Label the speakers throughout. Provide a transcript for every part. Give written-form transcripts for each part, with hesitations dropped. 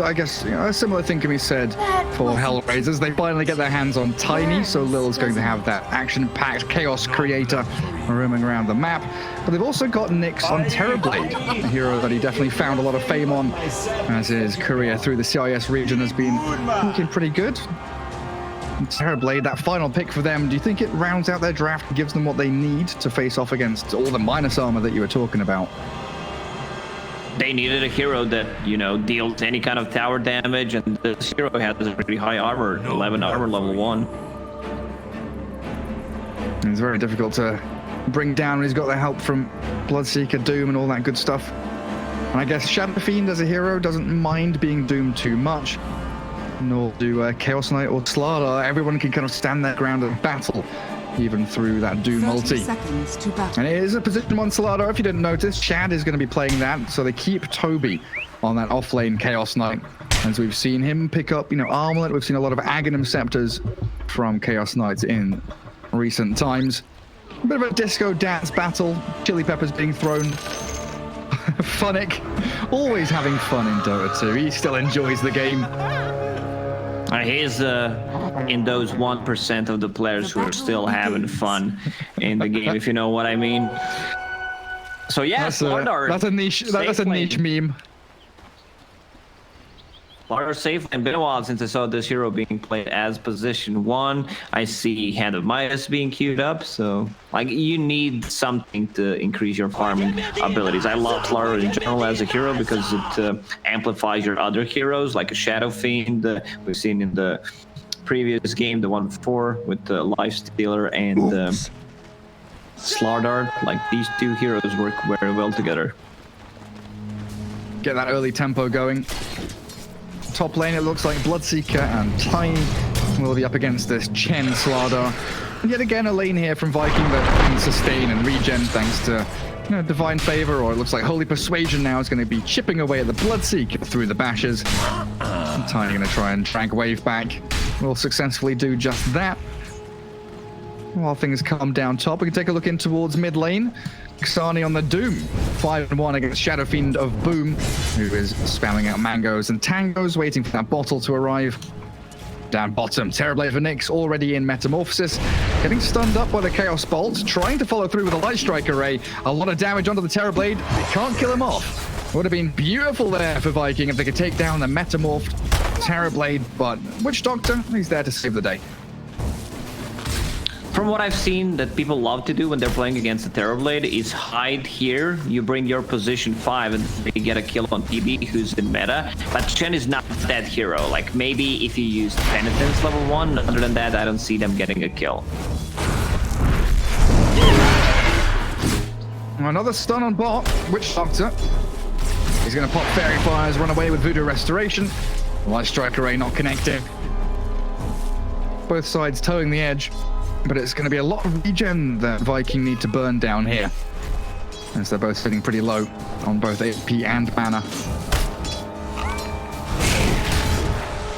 Speaker 1: I guess a similar thing can be said for HELLRAISERS. They finally get their hands on Tiny, so Lil's going to have that action-packed chaos creator roaming around the map. But they've also got Nyx on Terrorblade, a hero that he definitely found a lot of fame on, as his career through the CIS region has been looking pretty good. And Terrorblade, that final pick for them, do you think it rounds out their draft and gives them what they need to face off against all the minus armor that you were talking about?
Speaker 2: They needed a hero that, you know, deals any kind of tower damage, and this hero has pretty high armor, 11 armor, level 1.
Speaker 1: And it's very difficult to bring down when he's got the help from Bloodseeker, Doom, and all that good stuff. And I guess Shadow Fiend as a hero doesn't mind being doomed too much, nor do Chaos Knight or Slardar. Everyone can kind of stand their ground and battle, even through that Doom multi. And it is a position 1 Slardar, if you didn't notice. Chad is going to be playing that, so they keep Toby on that off-lane Chaos Knight. As we've seen him pick up, you know, Armlet. We've seen a lot of Aghanim Scepters from Chaos Knights in recent times. A bit of a disco dance battle. Chili peppers being thrown. Funnick, always having fun in Dota 2. He still enjoys the game.
Speaker 2: He's in those 1% of the players who are still having fun in the game, if you know what I mean. So yeah,
Speaker 1: that's a niche meme.
Speaker 2: Slardar safe, and been a while since I saw this hero being played as position 1. I see Hand of Midas being queued up, so like you need something to increase your farming abilities. I love Slardar in general as a hero because it amplifies your other heroes, like a Shadow Fiend we've seen in the previous game, the one before, with the Lifestealer and Slardar. Like these two heroes work very well together.
Speaker 1: Get that early tempo going. Top lane, it looks like Bloodseeker and Tiny will be up against this Chen Slardar. And yet again, a lane here from Viking that can sustain and regen thanks to, you know, Divine Favor, or it looks like Holy Persuasion now is going to be chipping away at the Bloodseeker through the bashes. And Tiny going to try and drag Wave back. Will successfully do just that. While things calm down top, we can take a look in towards mid lane. Xani on the Doom, 5-1 against Shadow Fiend of Boom, who is spamming out mangoes and tangos, waiting for that bottle to arrive. Down bottom, Terrorblade for Nyx, already in Metamorphosis, getting stunned up by the Chaos Bolt, trying to follow through with a Light Strike array. A lot of damage onto the Terrorblade, they can't kill him off. Would have been beautiful there for Viking if they could take down the Metamorphed Terrorblade, but Witch Doctor, he's there to save the day.
Speaker 2: From what I've seen that people love to do when they're playing against the Terrorblade is hide here, you bring your position 5 and you get a kill on PB who's in meta. But Chen is not that hero. Like maybe if you use Penitence level 1, other than that I don't see them getting a kill.
Speaker 1: Another stun on bot, Witch Doctor. He's going to pop Fairy Fires, run away with Voodoo Restoration. Light Strike Array not connecting. Both sides towing the edge. But it's going to be a lot of regen that Viking need to burn down here, as they're both sitting pretty low on both AP and mana.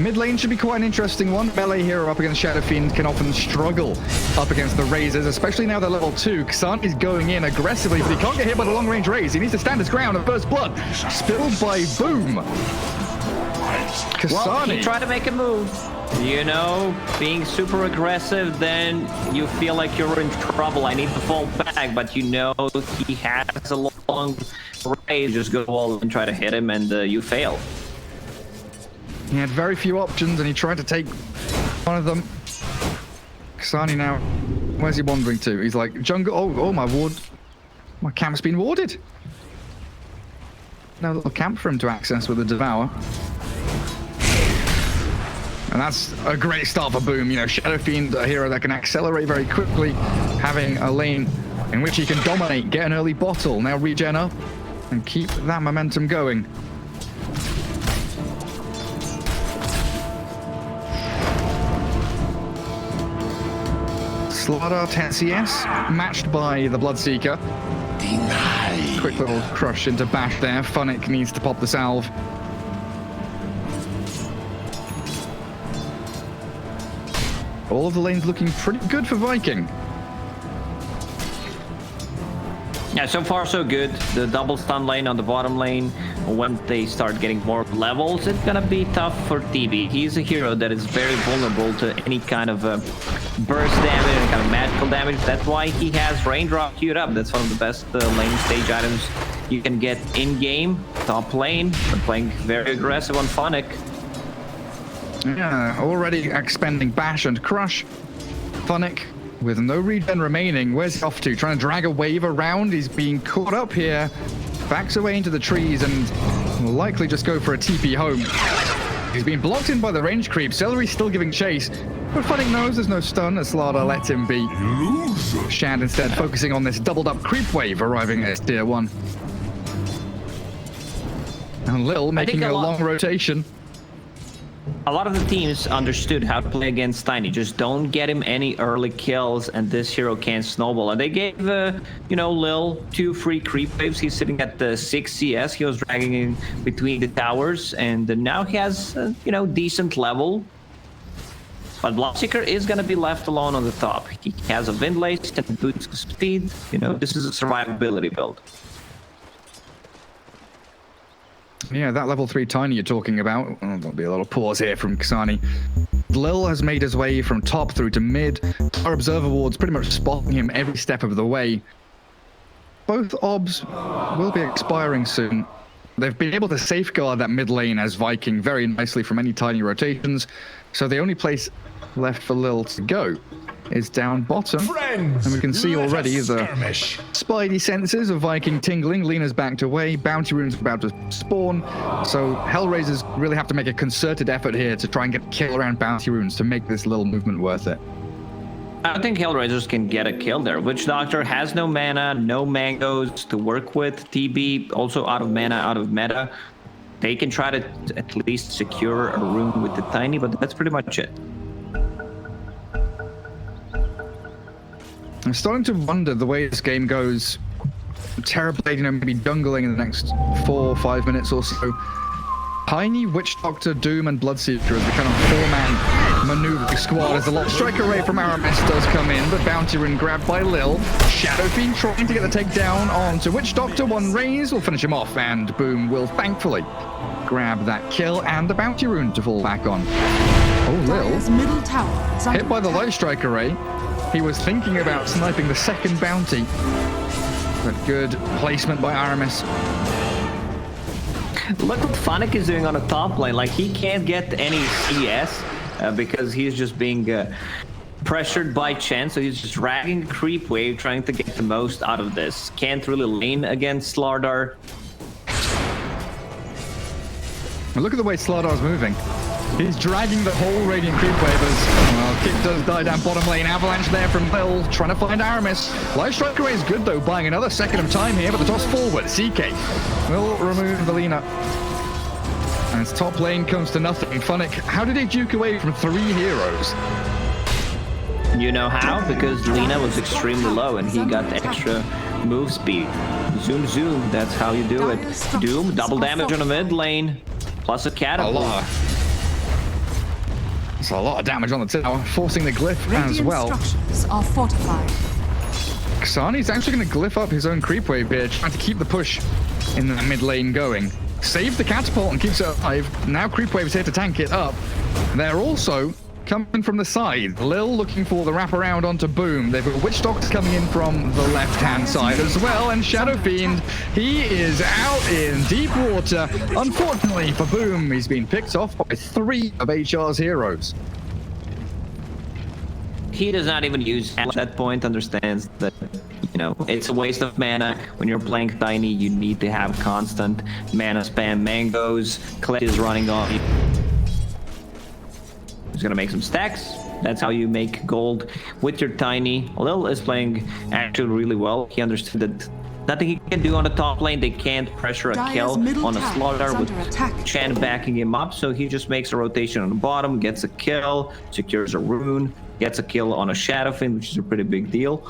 Speaker 1: Mid lane should be quite an interesting one. Melee hero up against Shadow Fiend can often struggle up against the Razors, especially now they're level 2. Xani's going in aggressively, but he can't get hit by the long range raise. He needs to stand his ground, and first blood spilled by Boom.
Speaker 2: Well, he tried to make a move. You know, being super aggressive, then you feel like you're in trouble. I need to fall back, but you know he has a long range. Just go all and try to hit him, and you fail.
Speaker 1: He had very few options, and he tried to take one of them. Xani now, where's he wandering to? He's like, jungle, oh, my camp's been warded. No little camp for him to access with a Devour. And that's a great start for Boom. You know, Shadow Fiend, a hero that can accelerate very quickly, having a lane in which he can dominate, get an early bottle, now regen up, and keep that momentum going. Slardar 10 CS, matched by the Bloodseeker. Denied. Quick little crush into Bash there. Funnick needs to pop the salve. All of the lanes looking pretty good for Viking.
Speaker 2: Yeah, so far so good. The double stun lane on the bottom lane, when they start getting more levels, it's gonna be tough for TB. He's a hero that is very vulnerable to any kind of burst damage, any kind of magical damage. That's why he has Raindrop queued up. That's one of the best lane stage items you can get in-game. Top lane, but playing very aggressive on Phonic.
Speaker 1: Yeah, already expending Bash and Crush. Phonic, with no regen remaining, where's he off to? Trying to drag a wave around. He's being caught up here. Backs away into the trees and will likely just go for a TP home. He's been blocked in by the range creep. Celery's still giving chase, but Phonic knows there's no stun as Slardar lets him be. Shad instead focusing on this doubled up creep wave arriving at tier 1. And Lil making a long rotation.
Speaker 2: A lot of the teams understood how to play against Tiny. Just don't get him any early kills, and this hero can't snowball. And they gave, Lil 2 free creep waves. He's sitting at the 6 CS. He was dragging in between the towers, and now he has, decent level. But Bloodseeker is going to be left alone on the top. He has a Windlace and boots speed. This is a survivability build.
Speaker 1: Yeah, that level 3 Tiny you're talking about. Oh, there'll be a little pause here from Kasani. Lil has made his way from top through to mid. Our observer wards pretty much spotting him every step of the way. Both obs will be expiring soon. They've been able to safeguard that mid lane as Viking very nicely from any Tiny rotations. So the only place left for Lil to go is down bottom. And we can see already the spidey senses of Viking tingling. Lena's backed away. Bounty runes are about to spawn. So Hellraisers really have to make a concerted effort here to try and get a kill around bounty runes to make this little movement worth it.
Speaker 2: I think Hellraisers can get a kill there. Witch Doctor has no mana, no mangoes to work with. TB also out of mana, out of meta. They can try to at least secure a rune with the Tiny, but that's pretty much it.
Speaker 1: I'm starting to wonder the way this game goes. Terrorblade, maybe jungling in the next 4 or 5 minutes or so. Tiny, Witch Doctor, Doom, and Bloodseeker as the kind of 4-man maneuvering squad as the Light Strike Array from RMS does come in, but Bounty Rune grabbed by Lil. Shadow Fiend trying to get the takedown onto Witch Doctor. One raise will finish him off, and Boom will thankfully grab that kill and the Bounty Rune to fall back on. Oh, Lil, hit by the Light Strike Array. He was thinking about sniping the second bounty, but good placement by RMS.
Speaker 2: Look what Phonic is doing on the top lane. Like, he can't get any CS because he's just being pressured by Chen, so he's just dragging a creep wave, trying to get the most out of this. Can't really lane against Slardar.
Speaker 1: Look at the way Slardar's moving. He's dragging the whole Radiant creep wave as, well, kick does die down bottom lane. Avalanche there from Lil, trying to find Aramis. Light Strike Array is good though, buying another second of time here, but the toss forward. CK will remove the Lina. And as top lane comes to nothing. Phonic, how did he duke away from 3 heroes?
Speaker 2: You know how? Because Lina was extremely low and he got extra move speed. Zoom, zoom, that's how you do it. Doom, double damage on the mid lane, plus a catapult.
Speaker 1: That's a lot of damage on the tower, forcing the glyph as well.
Speaker 3: Structures are fortified.
Speaker 1: Kasani's actually going to glyph up his own creep wave here, trying to keep the push in the mid lane going. Saved the catapult and keeps it alive. Now creep wave's here to tank it up. They're also coming from the side. Lil looking for the wraparound onto Boom. They've got Witch Doctor coming in from the left-hand side as well. And Shadow Fiend, he is out in deep water. Unfortunately for Boom, he's been picked off by 3 of HR's heroes.
Speaker 2: He does not even use at that point, understands that, it's a waste of mana. When you're playing Tiny, you need to have constant mana spam. Mangoes, Clint is running on you. He's gonna make some stacks. That's how you make gold with your Tiny. Lil is playing actually really well. He understood that nothing he can do on the top lane. They can't pressure a kill on a Slardar with Chen backing him up. So he just makes a rotation on the bottom, gets a kill, secures a rune, gets a kill on a Shadow Fiend, which is a pretty big deal.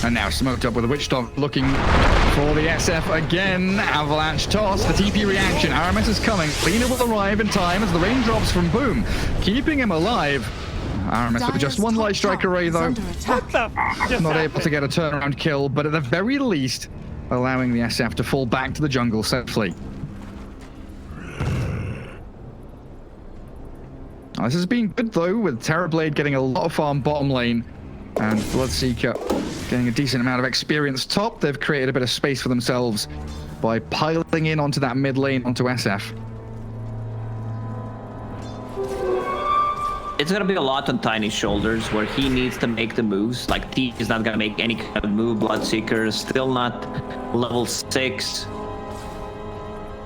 Speaker 1: And now smoked up with a Witch Doctor looking for the SF again. Avalanche toss, the TP reaction. RMS is coming. Lina will arrive in time as the raindrops from Boom, keeping him alive. RMS with just 1 Light Strike Array though. Not able to get a turnaround kill, but at the very least, allowing the SF to fall back to the jungle safely. This has been good though, with Terrorblade getting a lot of farm bottom lane and Bloodseeker getting a decent amount of experience top. They've created a bit of space for themselves by piling in onto that mid lane onto SF.
Speaker 2: It's going to be a lot on Tiny's shoulders where he needs to make the moves. Like, T is not going to make any kind of move. Bloodseeker is still not level 6.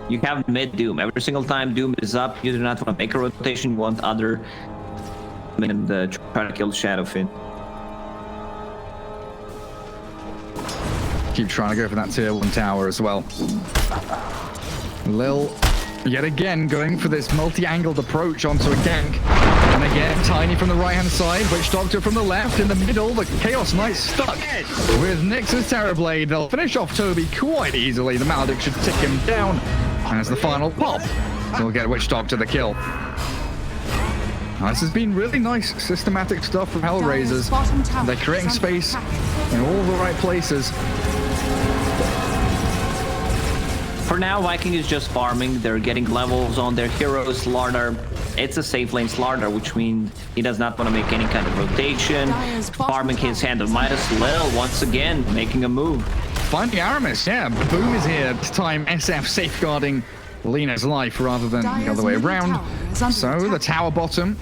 Speaker 2: You have mid Doom. Every single time Doom is up, you do not want to make a rotation. You want other and try to kill Shadowfin.
Speaker 1: Keep trying to go for that tier 1 tower as well. Lil, yet again, going for this multi-angled approach onto a gank. And again, Tiny from the right-hand side, Witch Doctor from the left. In the middle, the Chaos Knight stuck with Nyx's Terrorblade. They'll finish off Toby quite easily. The Maledict should tick him down as the final pop. We'll get Witch Doctor the kill. This has been really nice, systematic stuff from HELLRAISERS. They're creating space in all the right places.
Speaker 2: For now, Viking is just farming. They're getting levels on their heroes. Slardar, it's a safe lane Slardar, which means he does not want to make any kind of rotation. Farming his Hand of Midas. Lil, once again, making a move.
Speaker 1: Finding Aramis, yeah. Boom is here. This time, SF safeguarding Lena's life rather than the other way around. So the tower bottom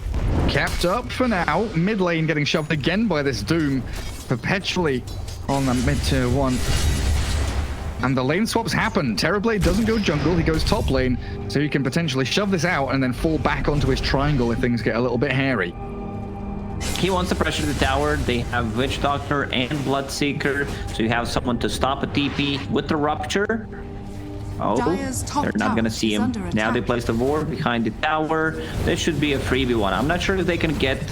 Speaker 1: kept up for now. Mid lane getting shoved again by this Doom. Perpetually on the mid tier 1. And the lane swaps happen. Terrorblade doesn't go jungle, he goes top lane, so he can potentially shove this out and then fall back onto his triangle if things get a little bit hairy.
Speaker 2: He wants to pressure the tower. They have Witch Doctor and Bloodseeker, so you have someone to stop a TP with the Rupture. Oh, they're not going to see him. Now they place the ward behind the tower. This should be a freebie one. I'm not sure if they can get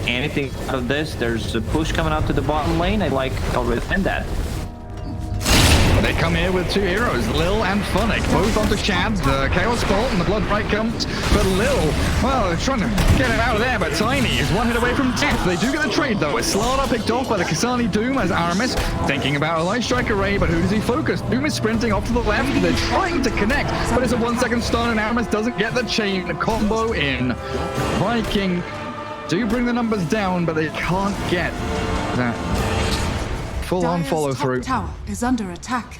Speaker 2: anything out of this. There's a push coming out to the bottom lane. I like already defend that.
Speaker 1: They come here with 2 heroes, Lil and Funnick, both onto Chad. The Chaos Bolt and the Blood Bright comes, but Lil, well, they're trying to get him out of there, but Tiny is 1 hit away from death. They do get the trade, though. It's Slardar picked off by the Kasani Doom as Aramis, thinking about a Light Strike array, but who does he focus? Doom is sprinting off to the left. They're trying to connect, but it's a 1-second stun, and Aramis doesn't get the chain combo in. Viking do bring the numbers down, but they can't get that full-on follow-through.
Speaker 3: Tower is under attack.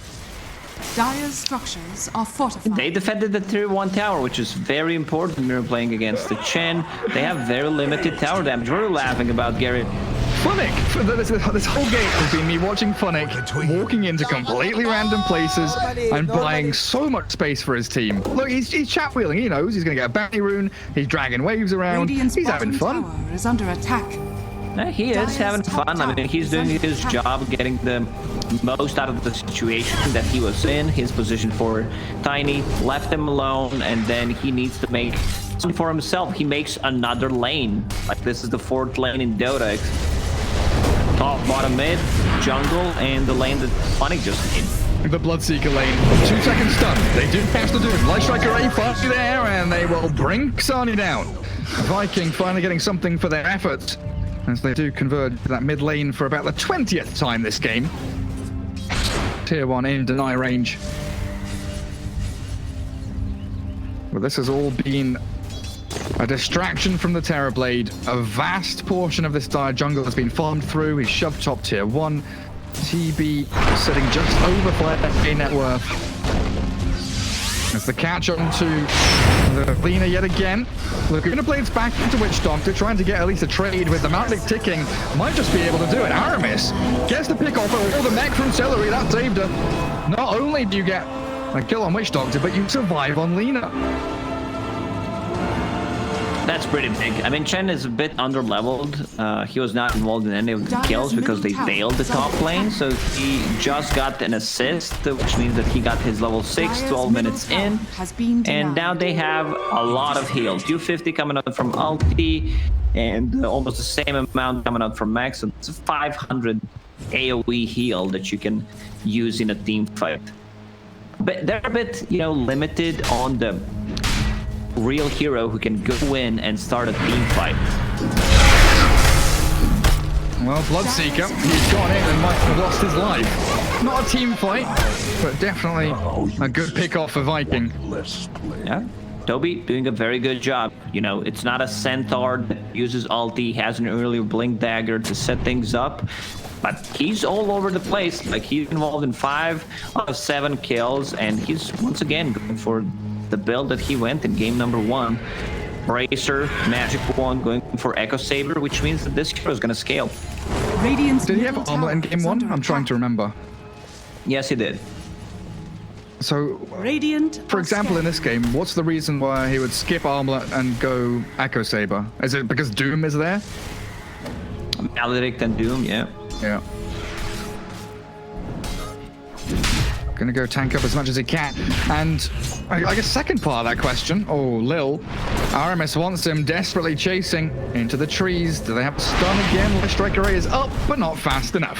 Speaker 3: Dire's structures are fortified.
Speaker 2: They defended the tier 1 tower, which is very important when you're playing against the Chen. They have very limited tower damage. We're laughing about Garrett.
Speaker 1: Funnick! This whole game has been me watching Funnick walking into completely random places and buying so much space for his team. Look, he's chat wheeling. He knows he's going to get a bounty rune. He's dragging waves around. He's having fun.
Speaker 3: Tower is under attack.
Speaker 2: He is having fun. I mean, he's doing his job, getting the most out of the situation that he was in. His position for Tiny left him alone, and then he needs to make something for himself. He makes another lane. Like, this is the 4th lane in Dota. Top, bottom, mid, jungle, and the lane that Funnick just made.
Speaker 1: The Bloodseeker lane, 2-second stun. They do have to do it. Light Strike array finally there, and they will bring Xani down. Viking finally getting something for their efforts, as they do converge to that mid lane for about the 20th time this game. Tier 1 in deny range. Well, this has all been a distraction from the Terrorblade. A vast portion of this dire jungle has been farmed through. He's shoved top tier 1. TB sitting just over 5k net worth. As the catch onto the Lena yet again. Laguna Blade's back into Witch Doctor, trying to get at least a trade with the Maledict ticking. Might just be able to do it. Aramis gets the pick off all the mech from Celery. That saved her. Not only do you get a kill on Witch Doctor, but you survive on Lena.
Speaker 2: That's pretty big. I mean, Chen is a bit under-leveled. He was not involved in any of the kills because they failed the top lane, so he just got an assist, which means that he got his level 6 12 minutes in. And now they have a lot of heals. 250 coming out from ulti, and almost the same amount coming out from max. So it's a 500 AoE heal that you can use in a team fight. But they're a bit, limited on the real hero who can go in and start a team fight.
Speaker 1: Well, Bloodseeker, he's gone in and might have lost his life. Not a team fight, but definitely a good pick-off for Viking.
Speaker 2: Yeah. Toby doing a very good job. You know, it's not a centaur that uses ulti, has an earlier blink dagger to set things up, but he's all over the place. Like, he's involved in 5 out of 7 kills, and he's once again going for the build that he went in game number 1. Bracer, Magic Wand, going for Echo Saber, which means that this hero is going to scale.
Speaker 3: Radiant's
Speaker 1: Did he have
Speaker 3: middle
Speaker 1: armor in
Speaker 3: tower
Speaker 1: game
Speaker 3: is
Speaker 1: 1?
Speaker 3: under
Speaker 1: I'm trying to
Speaker 3: attack.
Speaker 1: remember.
Speaker 2: Yes, he did.
Speaker 1: So,
Speaker 3: Radiant
Speaker 1: for
Speaker 3: are
Speaker 1: example, in
Speaker 3: scared.
Speaker 1: this game, what's the reason why he would skip Armlet and go Echo Saber? Is it because Doom is there?
Speaker 2: Maledict and Doom, yeah.
Speaker 1: Yeah. Gonna go tank up as much as he can. And I guess second part of that question, Lil. RMS wants him desperately chasing into the trees. Do they have to stun again? Light Striker Ray is up, but not fast enough.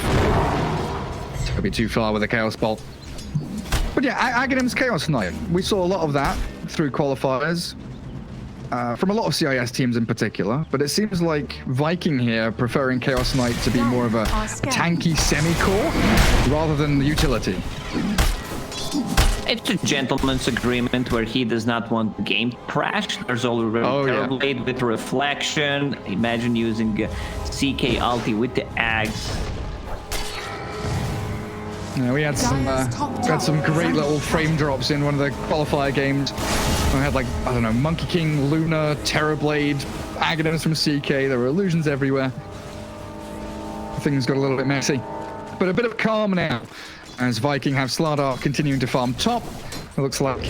Speaker 1: Took be too far with the Chaos Bolt. But yeah, Aghanim's Chaos Knight. We saw a lot of that through qualifiers. From a lot of CIS teams in particular, but it seems like Viking here preferring Chaos Knight to be more of a tanky semi-core rather than the utility.
Speaker 2: It's a gentleman's agreement where he does not want the game to crash. There's already Terrorblade with reflection. Imagine using CK ulti with the Ags.
Speaker 1: Yeah, we had some great little frame drops in one of the qualifier games. We had, like, I don't know, Monkey King, Luna, Terrorblade, Aghanims from CK. There were illusions everywhere. Things got a little bit messy. But a bit of calm now as Viking have Slardar continuing to farm top. It looks like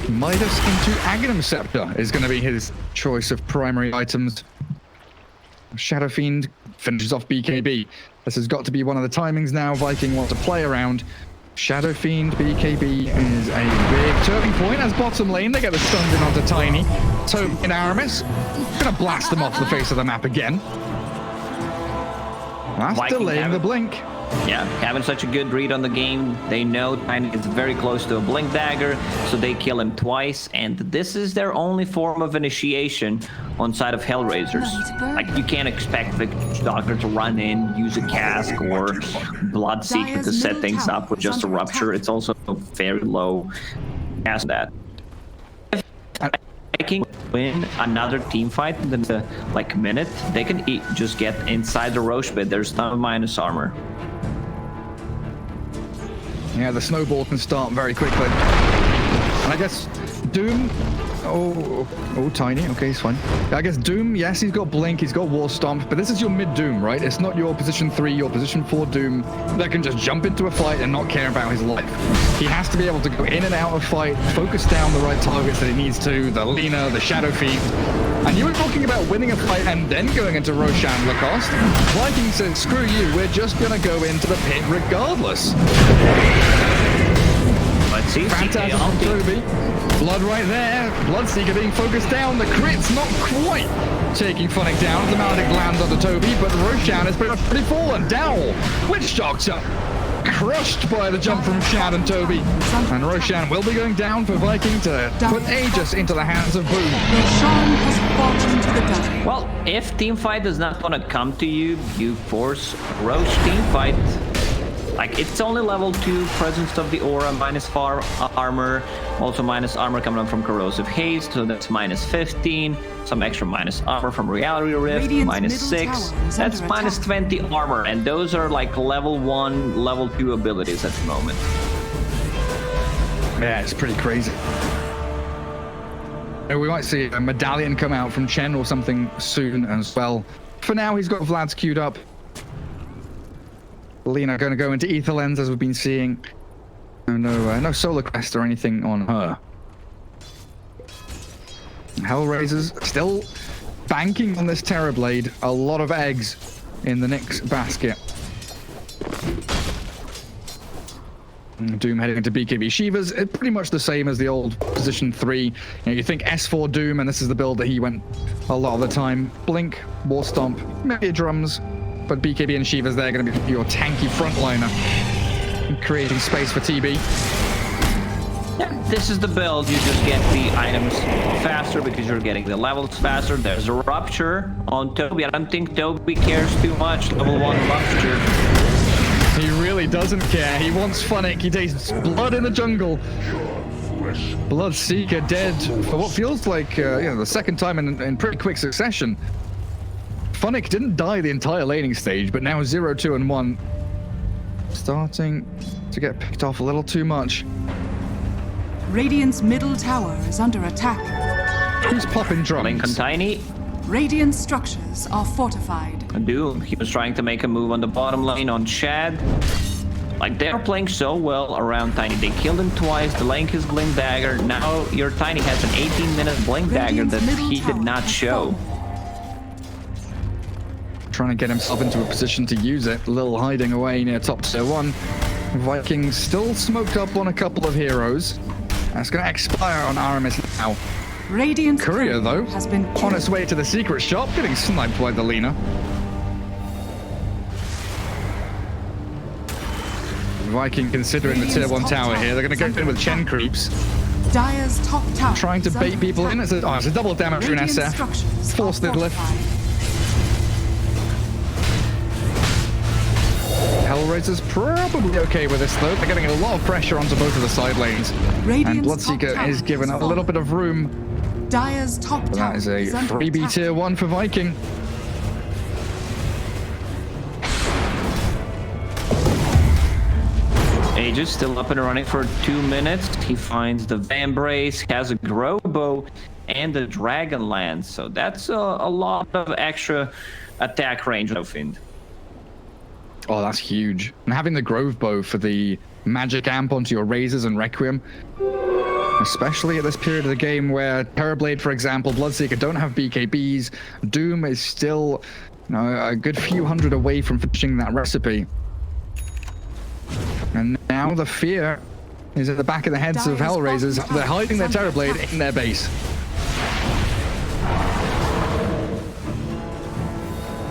Speaker 1: Midas into Aghanim Scepter is going to be his choice of primary items. Shadow Fiend finishes off BKB. This has got to be one of the timings now Viking want to play around. Shadow Fiend BKB is a big turning point as bottom lane. They get the stunned in onto Tiny. So in Aramis, gonna blast them off the face of the map again. That's
Speaker 2: Viking
Speaker 1: delaying the blink.
Speaker 2: Yeah, having such a good read on the game. They know Tiny is very close to a blink dagger, so they kill him twice, and this is their only form of initiation on side of Hellraisers. Like, you can't expect the Doctor to run in, use a cask or Bloodseeker to set things up with just a rupture. It's also very low as that. If Viking win another team fight in the minute, they can just get inside the Roche pit. There's no minus armor.
Speaker 1: Yeah, the snowball can start very quickly. And I guess Doom... Oh, Tiny. Okay, he's fine. I guess Doom, yes, he's got Blink, he's got War Stomp, but this is your mid-Doom, right? It's not your position 3, your position 4 Doom that can just jump into a fight and not care about his life. He has to be able to go in and out of fight, focus down the right targets that he needs to, the Lina, the Shadow Fiend. And you were talking about winning a fight and then going into Roshan Lacoste. Viking said, screw you, we're just going to go into the pit regardless.
Speaker 2: Let's see.
Speaker 1: Phantasm from Toby. Blood right there. Bloodseeker being focused down. The crit's not quite taking Phonic down. The Maledict lands onto Toby, but Roshan is pretty fallen. Dowell, Witch Doctor, crushed by the jump from Shad and Toby. And Roshan will be going down for Viking to put Aegis into the hands of Boom.
Speaker 3: Roshan has fallen to the down.
Speaker 2: Well, if teamfight does not want to come to you, you force Roche teamfight. Like, it's only level 2, presence of the aura, minus 4 armor, also minus armor coming up from corrosive haste, so that's minus 15, some extra minus armor from reality rift,
Speaker 3: Radiant's
Speaker 2: minus
Speaker 3: middle
Speaker 2: 6,
Speaker 3: tower is
Speaker 2: that's
Speaker 3: under
Speaker 2: minus
Speaker 3: attack.
Speaker 2: 20 armor, and those are like level 1, level 2 abilities at the moment.
Speaker 1: Yeah, it's pretty crazy. We might see a medallion come out from Chen or something soon as well. For now, he's got Vlad's queued up. Lina going to go into Ether Lens, as we've been seeing. No Solar Crest or anything on her. Hellraisers still banking on this Terrorblade. A lot of eggs in the Nyx basket. Doom heading into BKB Shivas, pretty much the same as the old position 3. You think S4 Doom, and this is the build that he went a lot of the time. Blink, War Stomp, maybe drums, but BKB and Shiva's there going to be your tanky frontliner, creating space for TB.
Speaker 2: Yeah, this is the build. You just get the items faster because you're getting the levels faster. There's a rupture on Toby. I don't think Toby cares too much. Level 1 rupture.
Speaker 1: He really really doesn't care. He wants Funnick. He tastes blood in the jungle. Bloodseeker dead for what feels like the second time in pretty quick succession. Funnick didn't die the entire laning stage, but now 0, 2, and 1. Starting to get picked off a little too much.
Speaker 3: Radiant's middle tower is under attack.
Speaker 1: Who's popping drums?
Speaker 2: Lincoln Tiny.
Speaker 3: Radiant structures are fortified.
Speaker 2: Doom, he was trying to make a move on the bottom lane on Chad. Like, they're playing so well around Tiny. They killed him twice, the lane his Blink Dagger. Now your Tiny has an 18-minute Blink Dagger that he did not show.
Speaker 1: Trying to get himself into a position to use it. Lil hiding away near top tier 1. Vikings still smoked up on a couple of heroes. That's going to expire on Aramis now.
Speaker 3: Radiant
Speaker 1: Courier, though,
Speaker 3: has been
Speaker 1: on its way to the secret shop, getting sniped by the Lina. Viking considering the tier 1 tower here. They're going to go in with Chen creeps.
Speaker 3: Dire's top tower
Speaker 1: Trying to bait people in. It's a double damage for an SF. Force the glyph. HELLRAISERS probably okay with this though. They're getting a lot of pressure onto both of the side lanes. And Bloodseeker is given a little bit of room.
Speaker 3: Dire's top tower
Speaker 1: That is a freebie tier 1 for Viking.
Speaker 2: Aegis still up and running for 2 minutes. He finds the Vambrace, has a Grow Bow, and the Dragonlance. So that's a lot of extra attack range of Find.
Speaker 1: Oh, that's huge. And having the Grove Bow for the magic amp onto your Razors and Requiem, especially at this period of the game where Terrorblade, for example, Bloodseeker don't have BKBs. Doom is still, a good few hundred away from finishing that recipe. And now the fear is at the back of the heads of HELLRAISERS. They're hiding their Terrorblade in their base.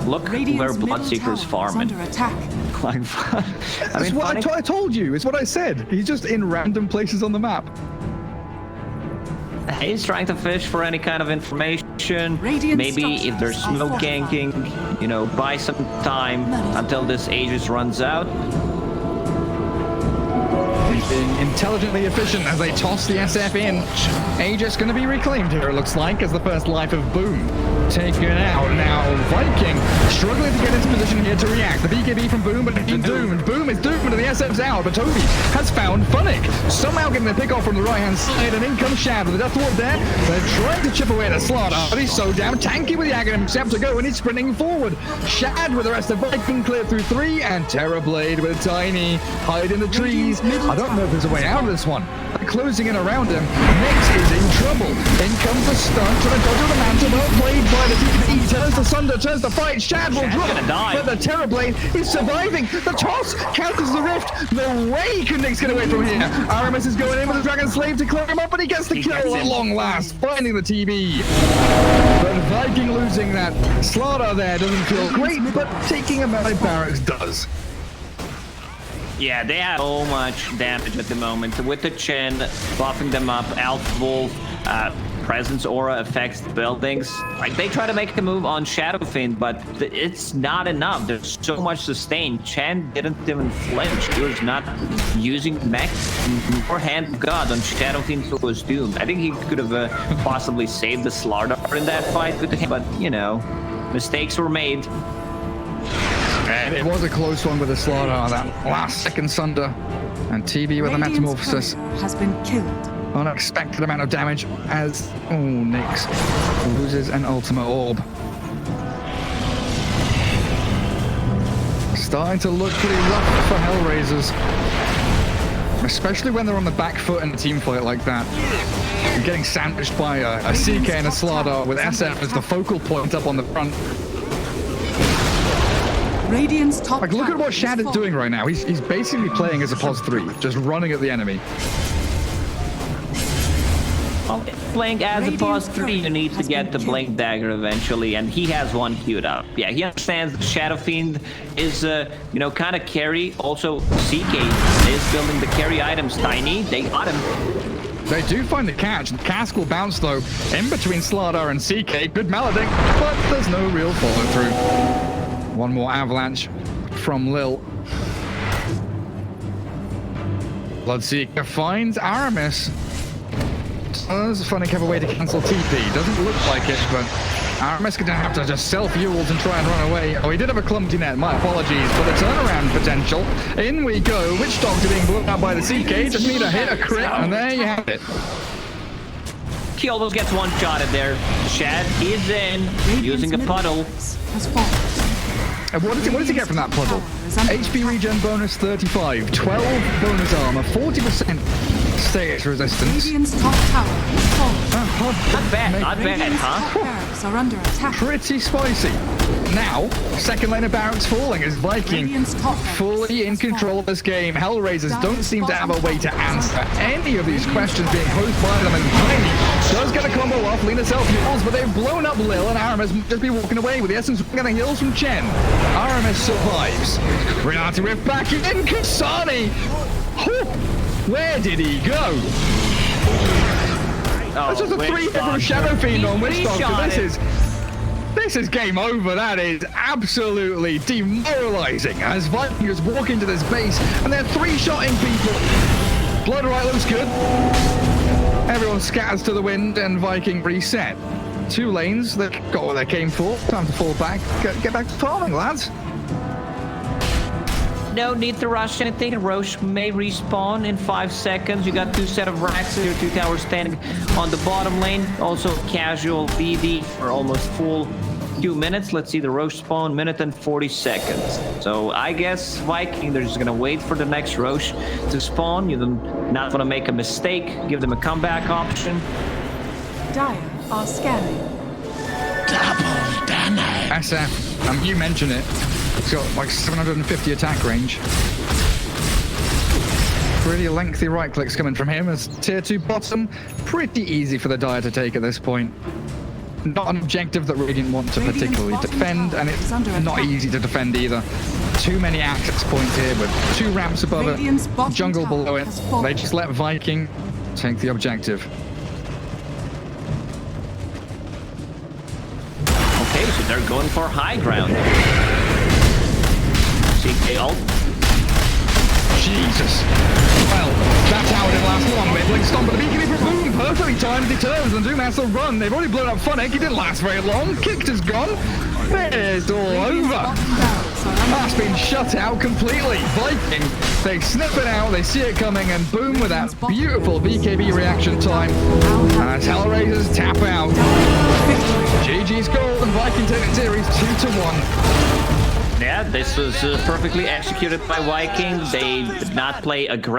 Speaker 2: Look where Bloodseeker's farming. Like,
Speaker 1: That's what I told you. It's what I said. He's just in random places on the map.
Speaker 2: He's trying to fish for any kind of information. Maybe if there's smoke ganking, buy some time until this Aegis runs out.
Speaker 1: He's being intelligently efficient as they toss the SF in. Aegis going to be reclaimed here, it looks like, as the first life of Boom taken out. Now, Viking struggling to get into position here to react. The BKB from Boom, but he's doomed. Boom is doomed, and the SF's out, but Toby has found Funnick. Somehow getting the pick off from the right-hand side, and in comes Shad with the Death Ward there. They're trying to chip away at the slaughter, but he's so damn tanky with the Aghanim himself to go, and he's sprinting forward. Shad with the rest of Viking cleared through 3, and Terrorblade with Tiny hide in the trees. I don't know if there's a way out of this one. They're closing in around him. Nyx is in trouble. In comes the stun, trying to dodge with the mantle. Well played by the DP. Turns to Sunder, turns to fight. Shad will drop, but the Terrorblade is surviving. The toss counters the rift. No way can Nyx get away from here. Aramis is going in with the Dragon Slave to clear him up, but he gets the kill at long last, finding the TB. But Viking losing that slaughter there doesn't feel great, but taking him out by Barracks does.
Speaker 2: Yeah, they have so much damage at the moment. With the Chen, buffing them up, Elf Wolf, Presence Aura affects the buildings. Like, they try to make a move on Shadowfiend, but it's not enough. There's so much sustain. Chen didn't even flinch. He was not using mech or Hand of God on Shadowfiend, who was doomed. I think he could have possibly saved the Slardar in that fight with him, but, mistakes were made.
Speaker 1: And it was a close one with the slaughter, that last second Sunder. And TB with the Metamorphosis.
Speaker 3: Has been killed.
Speaker 1: Unexpected amount of damage as Nyx loses an ultimate orb. Starting to look pretty rough for HELLRAISERS. Especially when they're on the back foot in a team fight like that. And getting sandwiched by a CK and a Slardar with SF as the focal point up on the front.
Speaker 3: Radiant's top
Speaker 1: Like, look at what Shad is doing right now. He's basically playing as a pos 3, just running at the enemy.
Speaker 2: Well, playing as a pos 3, you need to get the Blink Dagger eventually, and he has one queued up. Yeah, he understands that Shadowfiend is, kind of carry. Also, CK is building the carry items. Tiny, they got him.
Speaker 1: They do find the catch. The cask will bounce, though, in between Slardar and CK. Good Maledict, but there's no real follow-through. One more avalanche from Lil. Bloodseeker finds Aramis. There's a funny clever way to cancel TP. Doesn't look like it, but Aramis gonna have to just self-ult and try and run away. Oh, he did have a clumsy net. My apologies, but the turnaround potential. In we go. Witch Doctor being blown out by the CK. Just need a hit, a crit, and there you have it.
Speaker 2: He almost gets one-shotted there. Shad is in, using a puddle.
Speaker 3: Has fallen.
Speaker 1: And what does he get from that puddle? HP regen bonus 35, 12 bonus armor, 40% status resistance.
Speaker 3: Radiant's top tower is fallen.
Speaker 2: Not bad, not bad, huh?
Speaker 3: Barracks are under attack.
Speaker 1: Pretty spicy. Now, second lane of Barracks falling as Viking
Speaker 3: Radiant's top
Speaker 1: fully in control of this game. Hellraisers don't seem to have a way to answer any of these questions being posed by them, and Tiny does get a combo off. Lina self-heals, but they've blown up Lil, and Aramis might just be walking away with the essence of getting heals from Chen. Aramis survives. Renati Rift back in. Kasani! Where did he go? That's just a 3-hit from Shadow Fiend on Witch Doctor. This is game over. That is absolutely demoralizing as Vikings walk into this base and they're 3-shotting people. Blood right looks good. Everyone scatters to the wind and Viking reset. 2 lanes that got what they came for. Time to fall back. Get back to farming, lads.
Speaker 2: No need to rush anything. Roche may respawn in 5 seconds. You got 2 set of racks here, 2 towers standing on the bottom lane. Also casual BD for almost full 2 minutes. Let's see the Roche spawn, minute and 40 seconds. So I guess Viking, they're just gonna wait for the next Roche to spawn. You're not gonna make a mistake. Give them a comeback option.
Speaker 3: Dire are scanning.
Speaker 4: Double damage.
Speaker 1: SF, you mention it. It's got like 750 attack range. Pretty lengthy right clicks coming from him as tier 2 bottom. Pretty easy for the Dire to take at this point. Not an objective that Radiant want to particularly defend, and it's not easy to defend either. Too many access points here with 2 ramps above it, jungle below it. They just let Viking take the objective.
Speaker 2: Okay, so they're going for high ground. CK ult.
Speaker 1: Jesus. Well, that's how it didn't last long. They blinked stomp, but the BKB for boom perfectly timed. He turns and Doom has to run. They've already blown up Funnick. He didn't last very long. Kicked is gone. It's all over. That's been shut out completely. Viking, they snip it out, they see it coming, and boom with that beautiful BKB reaction time. And Hellraisers tap out. GG's goal, and Viking take the series 2-1.
Speaker 2: Yeah, this was perfectly executed by Viking. They did not play aggressive.